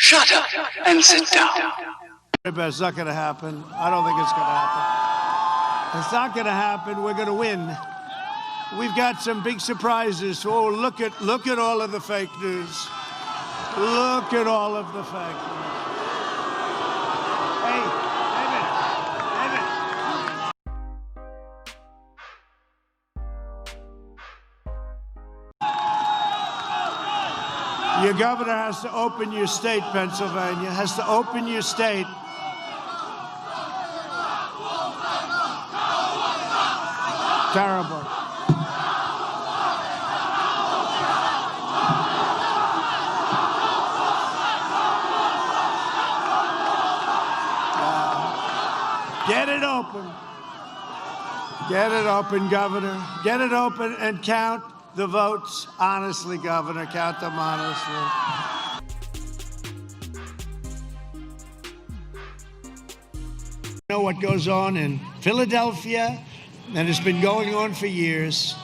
Shut up and sit down. It's not going to happen. I don't think it's going to happen. It's not going to happen. We're going to win. We've got some big surprises. Oh, look at all of the fake news. Look at all of the fake news. Hey, David. Your governor has to open your state, Pennsylvania, has to open your state. Terrible. Get it open. Get it open, Governor. Get it open and count the votes honestly, Governor. Count them honestly. You know what goes on in Philadelphia, and it's been going on for years.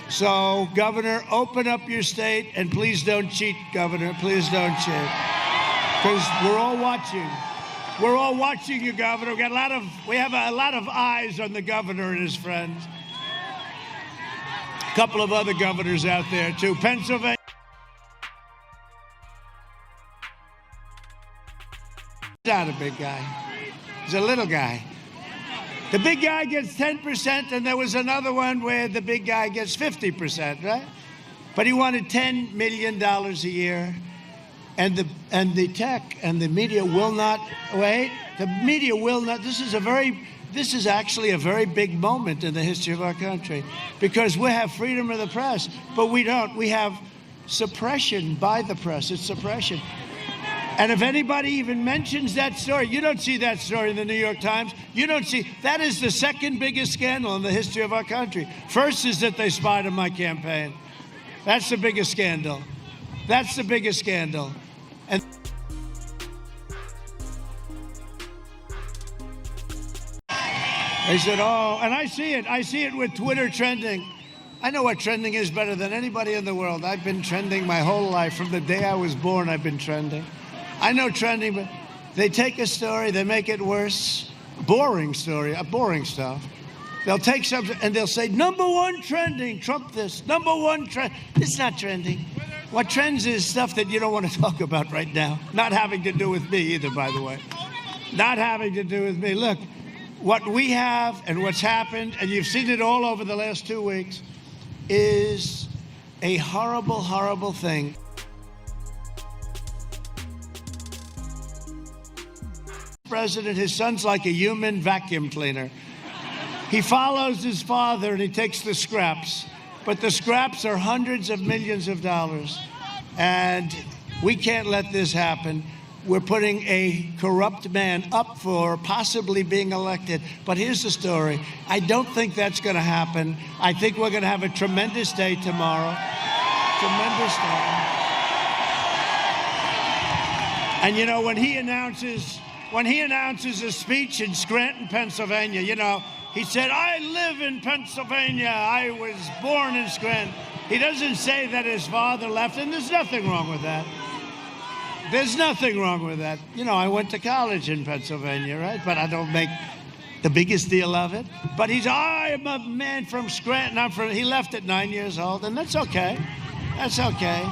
So, Governor, open up your state, and please don't cheat, Governor. Please don't cheat. Because we're all watching. We're all watching you, Governor. We have a lot of eyes on the governor and his friends. A couple of other governors out there, too. Pennsylvania. He's not a big guy. He's a little guy. The big guy gets 10%, and there was another one where the big guy gets 50%, right? But he wanted $10 million a year. And the tech and the media will not wait. The media will not. This is actually a very big moment in the history of our country, because we have freedom of the press, but we don't. We have suppression by the press. It's suppression. And if anybody even mentions that story, you don't see that story in the New York Times. You don't see. That is the second biggest scandal in the history of our country. First is that they spied on my campaign. That's the biggest scandal. That's the biggest scandal. And they said, oh, and I see it with Twitter trending. I know what trending is better than anybody in the world. I've been trending my whole life. From the day I was born, I've been trending. I know trending, but they take a story, they make it worse. Boring story, boring stuff. They'll take something and they'll say, #1 trending, Trump this, #1 trend. It's not trending. What trends is stuff that you don't want to talk about right now. Not having to do with me either, by the way. Not having to do with me. Look, what we have and what's happened, and you've seen it all over the last 2 weeks, is a horrible, horrible thing. President, his son's like a human vacuum cleaner. He follows his father and he takes the scraps. But the scraps are hundreds of millions of dollars. And we can't let this happen. We're putting a corrupt man up for possibly being elected. But here's the story. I don't think that's going to happen. I think we're going to have a tremendous day tomorrow. Tremendous day. And you know, when he announces a speech in Scranton, Pennsylvania, you know, he said, I live in Pennsylvania. I was born in Scranton. He doesn't say that his father left, and there's nothing wrong with that. There's nothing wrong with that. You know, I went to college in Pennsylvania, right? But I don't make the biggest deal of it. But I'm a man from Scranton. He left at 9 years old, and that's okay. That's okay.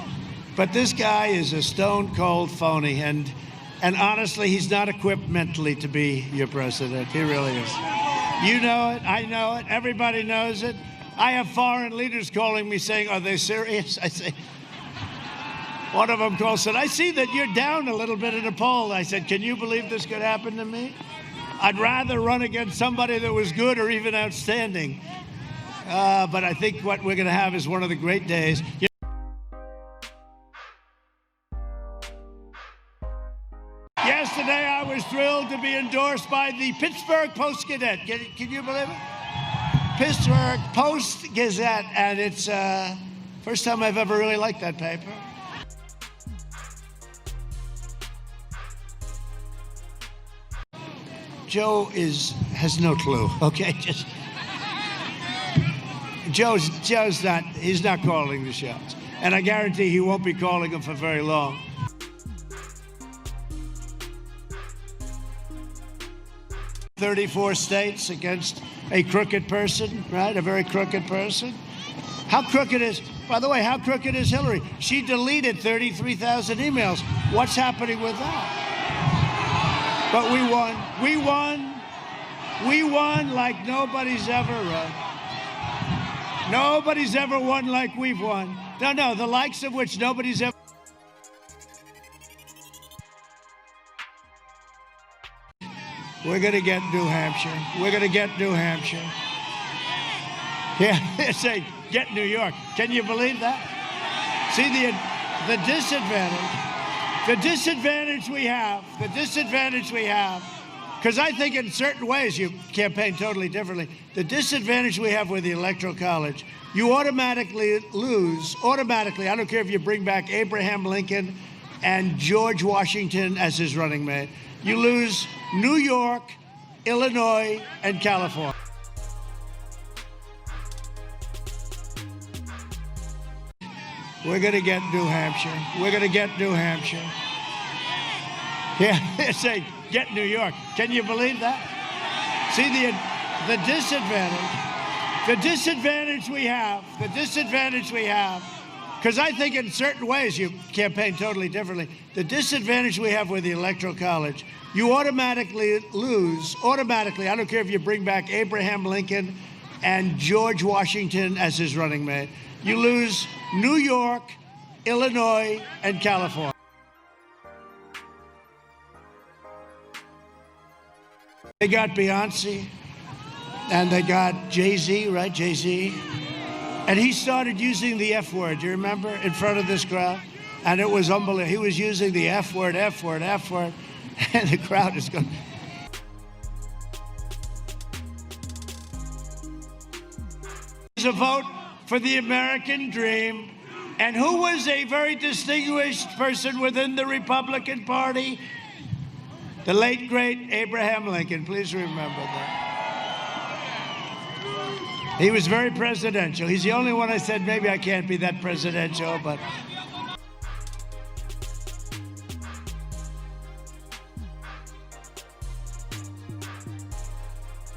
But this guy is a stone-cold phony, and honestly, he's not equipped mentally to be your president. He really is. You know it. I know it. Everybody knows it. I have foreign leaders calling me saying, are they serious? I say, one of them called, said, I see that you're down a little bit in a poll. I said, can you believe this could happen to me? I'd rather run against somebody that was good or even outstanding. But I think what we're going to have is one of the great days. Yesterday, I was thrilled to be endorsed by the Pittsburgh Post-Gazette. Can you believe it? Pittsburgh Post-Gazette, and it's first time I've ever really liked that paper. Joe has no clue, okay? He's not calling the shots. And I guarantee he won't be calling them for very long. 34 states against a crooked person, right? A very crooked person. How crooked is, by the way, how crooked is Hillary? She deleted 33,000 emails. What's happening with that? But we won. We won. We won like nobody's ever run. Nobody's ever won like we've won. No, the likes of which nobody's ever. We're going to get New Hampshire. We're going to get New Hampshire. Yeah, they say, get New York. Can you believe that? See the disadvantage we have, because I think in certain ways you campaign totally differently. The disadvantage we have with the Electoral College, you automatically lose, I don't care if you bring back Abraham Lincoln and George Washington as his running mate. You lose New York, Illinois, and California. We're going to get New Hampshire. We're going to get New Hampshire. Yeah, they say, get New York. Can you believe that? See the disadvantage we have, because I think in certain ways you campaign totally differently. The disadvantage we have with the Electoral College, you automatically lose, I don't care if you bring back Abraham Lincoln and George Washington as his running mate. You lose New York, Illinois, and California. They got Beyonce, and they got Jayz, right? Jayz. And he started using the F word, do you remember, in front of this crowd? And it was unbelievable. He was using the F word, and the crowd is going. It's a vote for the American dream. And who was a very distinguished person within the Republican Party? The late, great Abraham Lincoln. Please remember that. He was very presidential. He's the only one I said, maybe I can't be that presidential, but